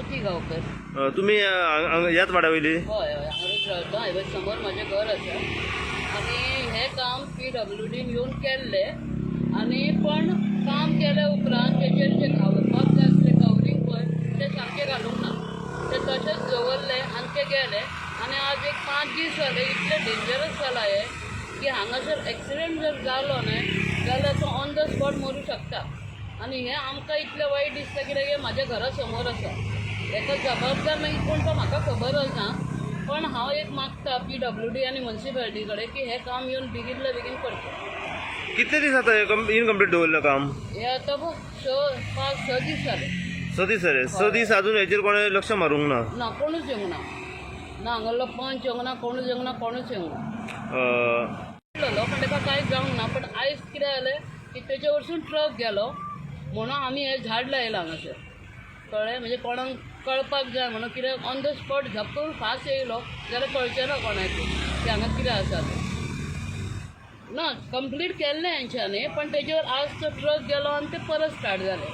आरती गांवकर. तुम्ही याच वाड्या वयली? हय हय हांगाच रावता. हांवें समोर म्हजें घर आसा आनी हें काम PWDन येवन केल्लें आनी पण काम केल्या उपरांत तेचेर जे घालपाक जाय आसलें कवरींग पळय तें सारकें घालूंक ना. तें तशेंच दवरलें आनी तें गेलें आनी आज एक 5 दीस जाले. इतलें डेंजरस जालां हें की हांगासर एक्सिडेंट जर जालो न्हय जाल्यार तो ऑन द स्पॉट मरूं शकता. आनी हें आमकां इतलें वायट दिसता कित्याक हें म्हाज्या घरा समोर आसा. हेका जबाबदार मागीर कोण तो म्हाका खबर ना, पण हांव एक मागता PWD आनी म्युन्सिपालिटी कडेन की हें काम येवन बेगिनल्या बेगीन करचें. कितले दीस जाता इनकम्प्लीट दवरलं काम? हें आतां 5-6 दीस जाले. 6 दीस जाले. 6 दीस अजून हेचेर कोणें लक्ष मारूंक ना? ना कोणूच येवंक ना. ना हांगालो पंच येवंक ना, कोणूच येवंक ना, कोणूच येवंक ना. पण ताका कांयच जावंक ना. पण आयज कितें जालें की तेजे वरसून ट्रक गेलो म्हणून आमी हें झाड लायलां हांगासर. कळ्ळें? म्हणजे कोणाक कळपाक जाय म्हणून कित्याक ऑन द स्पॉट झपकून फास्ट येयलो जाल्यार कळचें ना कोणाक की हांगा कितें आसा तें. ना कंप्लीट केल्लें हेंच्यांनी पण तेजेर आज तो ट्रक गेलो आनी तें परत स्टार्ट जालें.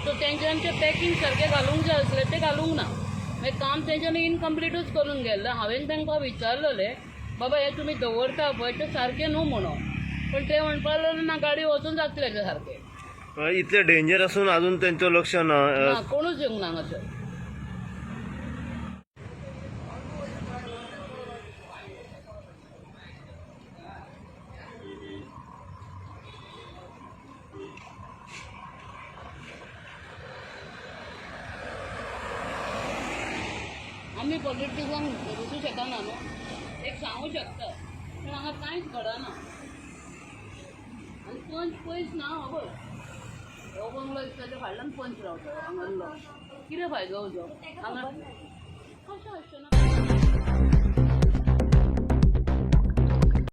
सो तेंच्यांनी तें पॅकींग सारकें घालूंक जाय आसलें तें घालूंक ना. मागीर काम तेंच्यांनी इनकम्प्लीटूच करून गेल्लें. हांवें तांकां विचारलेलें बाबा हें तुमी दवरता पळय तें सारकें न्हू म्हणून. पण ते म्हणपाक लागले ना गाडी वचून जातलें तें सारकें. इतले डेंजर असून अजून त्यांचं लक्ष ना. ना कोणूच येवंक ना हांगासर. आमी पॉलिटिक्सांक वचूं शकना न्हू. एक सांगूं शकता पूण हांगा कांयच घडना. आनी पंच पयस ना खबर. हो बंगलो दिसता ते फाटल्यान पंच रावता हांगालो. कितें फायदो हाजो हांगा कशें आसचें ना.